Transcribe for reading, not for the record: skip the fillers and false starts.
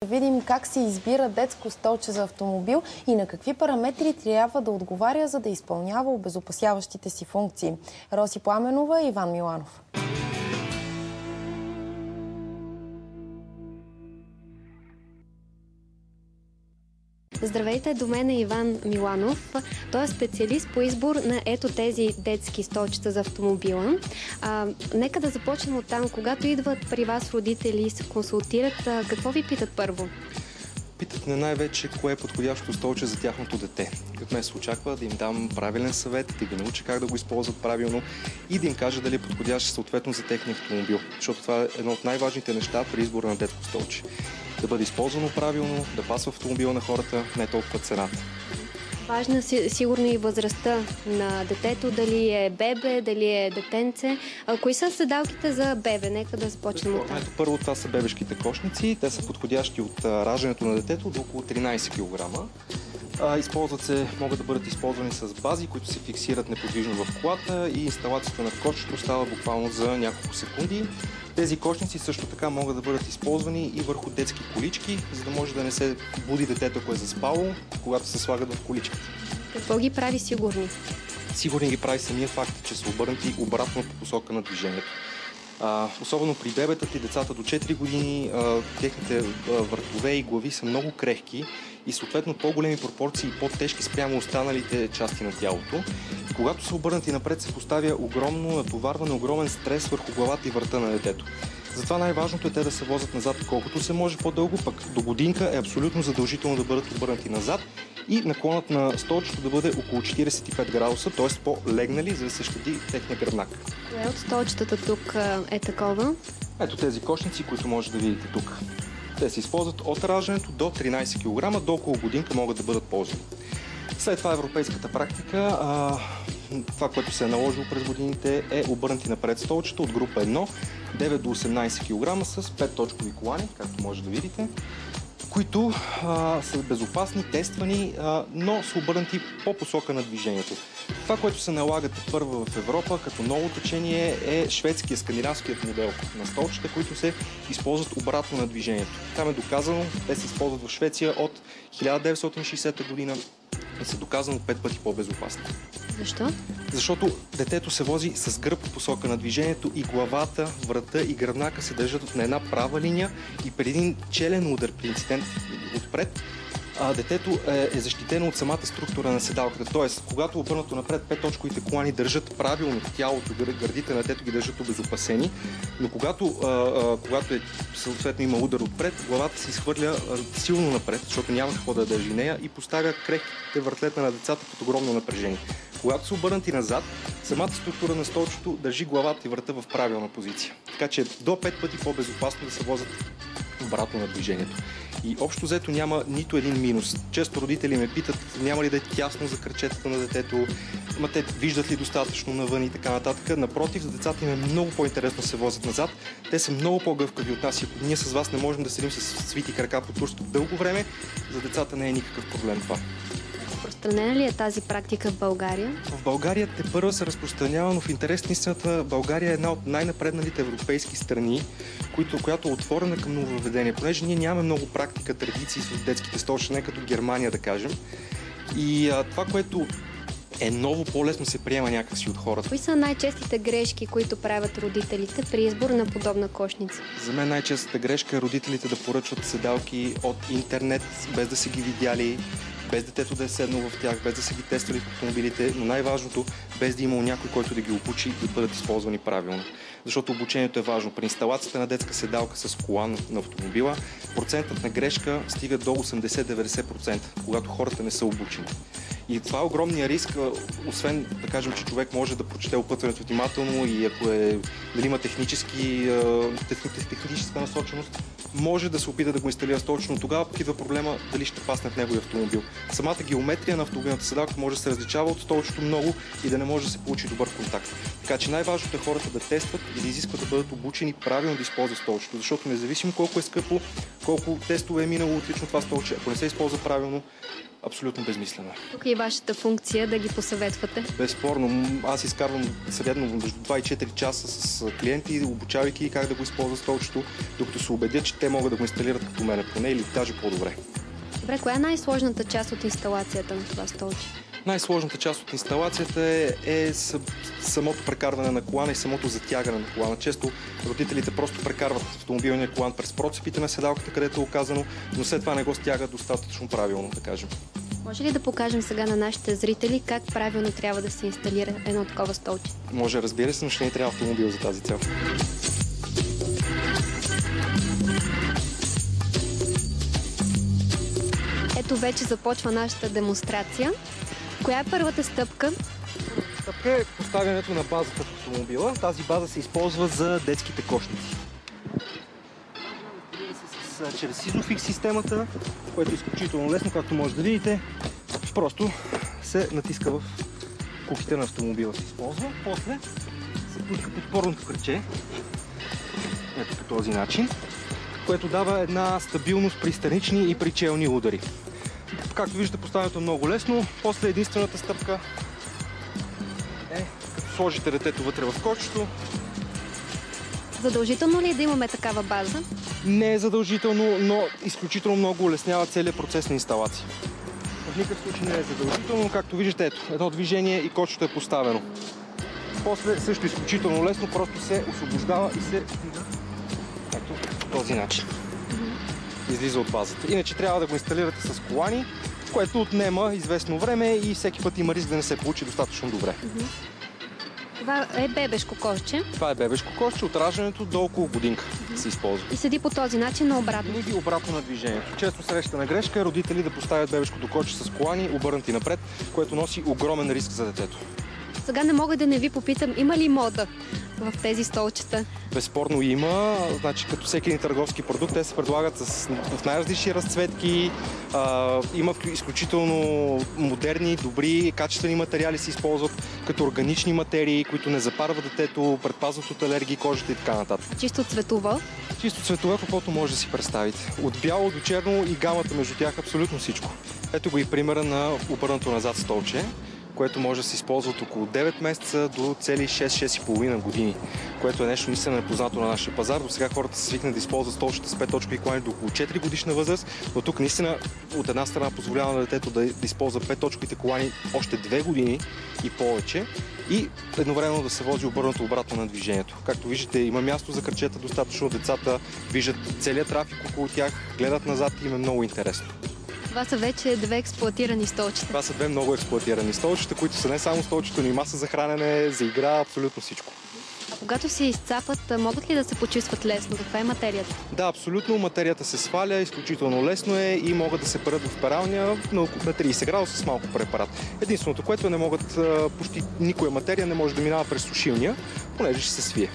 Да видим как се избира детско столче за автомобил и на какви параметри трябва да отговаря, за да изпълнява обезопасяващите си функции. Роси Пламенова и Иван Миланов. Здравейте, до мен е Иван Миланов. Той е специалист по избор на ето тези детски столчета за автомобила. Нека да започнем от там. Когато идват при вас родители и се консултират, какво ви питат първо? Питат не най-вече кое е подходящо столче за тяхното дете. От мен се очаква да им дам правилен съвет, да ги науча как да го използват правилно и да им кажа дали е подходящ съответно за техния автомобил. Защото това е едно от най-важните неща при избора на детско столче. Да бъде използвано правилно, да пасва автомобила на хората, не толкова цената. Важна сигурно и възрастта на детето, дали е бебе, дали е детенце. Кои са седалките за бебе? Нека да започнем от това. Първо това са бебешките кошници. Те са подходящи от раждането на детето до около 13 кг. Могат да бъдат използвани с бази, които се фиксират неподвижно в колата и инсталацията на кошчето става буквално за няколко секунди. Тези кошници също така могат да бъдат използвани и върху детски колички, за да може да не се буди детето, ако е заспало, когато се слагат в количката. Какво ги прави сигурни? Сигурни ги прави самия факт, че са обърнати обратно по посока на движението. Особено при бебетата и децата до 4 години, техните вратове и глави са много крехки и съответно по-големи пропорции и по-тежки спрямо останалите части на тялото. И когато са обърнати напред, се поставя огромно натоварване, огромен стрес върху главата и врата на детето. Затова най-важното е те да се возят назад колкото се може по-дълго, пък до годинка е абсолютно задължително да бъдат обърнати назад и наклонът на столчето да бъде около 45 градуса, т.е. по-легнали, за да се щади техния гръбнак. Кое от столчетата тук е такова? Ето тези кошници, които може да видите тук. Те се използват от раждането до 13 кг, до около годинка могат да бъдат ползвани. След това европейската практика, това, което се е наложило през годините, е обърнати напред столчета от група 1, 9 до 18 кг с 5-точкови колани, както може да видите, които са безопасни, тествани, но са обърнати по посока на движението. Това, което се налага първо в Европа като ново течение е шведския, скандинавският модел на столчета, които се използват обратно на движението. Там е доказано, те се използват в Швеция от 1960 година и са доказано 5 пъти по-безопасни. Защо? Защото детето се вози с гръб по посока на движението и главата, врата и гръбнака се държат на една права линия и при един челен удар при инцидент отпред, детето е защитено от самата структура на седалката. Тоест, когато обърнато напред, 5-точковите колани държат правилно тялото, гърдите на детето ги държат обезопасени, но когато съответно има удар отпред, главата се изхвърля силно напред, защото няма какво да държи нея и поставя крехките вратлета на децата под огромно напрежение. Когато са обърнати назад, самата структура на столчето държи главата и врата в правилна позиция. Така че до 5 пъти по-безопасно да се возят обратно на движението. И общо взето няма нито един минус. Често родители ме питат, няма ли да е тясно за крачетата на детето, те виждат ли достатъчно навън и така нататък. Напротив, за децата им е много по-интересно да се возят назад. Те са много по-гъвкави от нас и ако ние с вас не можем да седим с свити крака по турсто дълго време, за децата не е никакъв проблем това. Разпространена ли е тази практика в България? В България тепърва се разпространява, но в интерес на истината България е една от най-напредналите европейски страни, която е отворена към нововведение. Понеже ние нямаме много практика, традиции с детските столчета, не като Германия, да кажем. И това, което е ново, по-лесно се приема някакси от хората. Кои са най-честите грешки, които правят родителите при избор на подобна кошница? За мен най-честата грешка е родителите да поръчват седалки от интернет, без да са ги видяли, без детето да е седнал в тях, без да са ги тествали в автомобилите, но най-важното, без да имал някой, който да ги обучи да бъдат използвани правилно. Защото обучението е важно. При инсталацията на детска седалка с колан на автомобила, процентът на грешка стига до 80-90%, когато хората не са обучени. И това е огромния риск, освен да кажем, че човек може да прочете опътването внимателно и ако дали има техническа насоченост, може да се опита да го инсталира столчно. Тогава пък идва проблема дали ще пасне в неговия автомобил. Самата геометрия на автомобилната седалка може да се различава от столчето много и да не може да се получи добър контакт. Така че най-важното е хората да тестват и да изискват да бъдат обучени правилно да използват столчето, защото независимо колко е скъпо, колко тестове е минало отлично това столче, ако не се използва правилно, абсолютно безмислено. Тук е и вашата функция да ги посъветвате. Безспорно. Аз изкарвам средно между 2 и 4 часа с клиенти, обучавайки как да го използват столчето, докато се убедят, че те те могат да го инсталират като мене поне или даже по-добре. Добре, коя е най-сложната част от инсталацията на това столче? Най-сложната част от инсталацията е самото прекарване на колана и самото затягане на колана. Често родителите просто прекарват автомобилния колан през процепите на седалката, където е оказано, но след това не го стягат достатъчно правилно, да кажем. Може ли да покажем сега на нашите зрители как правилно трябва да се инсталира едно такова столче? Може, разбира се, но ще ни трябва автомобил за тази цел. Ето вече започва нашата демонстрация. Коя е първата стъпка? Стъпка е поставянето на базата в автомобила. Тази база се използва за детските кошници. Чрез Isofix системата, което е изключително лесно, както може да видите. Просто се натиска в куките на автомобила, се използва. После се пуска подпорното кръче, ето по този начин, което дава една стабилност при странични и при челни удари. Както виждате, поставянето е много лесно. После единствената стъпка е като сложите детето вътре в кошчето. Задължително ли е да имаме такава база? Не е задължително, но изключително много улеснява целият процес на инсталация. В никакъв случай не е задължително, както виждате, ето, едно движение и кошчето е поставено. После също изключително лесно, просто се освобождава и се вдига ето по този начин. Излиза от базата. Иначе трябва да го инсталирате с колани, което отнема известно време и всеки път има риск да не се получи достатъчно добре. Това е бебешко кошче. Това е бебешко кошче, от раждането до около годинка се използва. И седи по този начин наобратно. Винаги обратно на движението. Често срещана грешка е родители да поставят бебешкото кошче с колани обърнати напред, което носи огромен риск за детето. Сега не мога да не ви попитам, има ли мода в тези столчета? Безспорно има. Значи, като всеки един търговски продукт, те се предлагат в най-различни разцветки. Има изключително модерни, добри, качествени материали се използват, като органични материи, които не запарват детето, предпазват от алергии, кожата и така нататък. Чисто цветово? Чисто цветове, каквото може да си представите. От бяло до черно и гамата между тях абсолютно всичко. Ето го и примера на обърнато назад столче, което може да се използва от около 9 месеца до цели 6-6,5 години, което е нещо наистина непознато на нашия пазар. До сега хората са свикнали да използват столчета с 5-точкови колани до около 4 годишна възраст, но тук наистина от една страна позволява на детето да използва 5-точковите колани още 2 години и повече и едновременно да се вози обърнато обратно на движението. Както виждате, има място за крачета достатъчно, децата виждат целият трафик около тях, гледат назад и им е много интересно. Това са вече две експлоатирани столчета. Това са две много експлоатирани столчета, които са не само столчета, но и маса за хранене, за игра, абсолютно всичко. А когато се изцапат, могат ли да се почистват лесно? Каква е материята? Да, абсолютно. Материята се сваля, изключително лесно е и могат да се перат в пералня на 30 градуса с малко препарат. Единственото, което не могат, почти никоя материя не може да минава през сушилния, понеже ще се свие.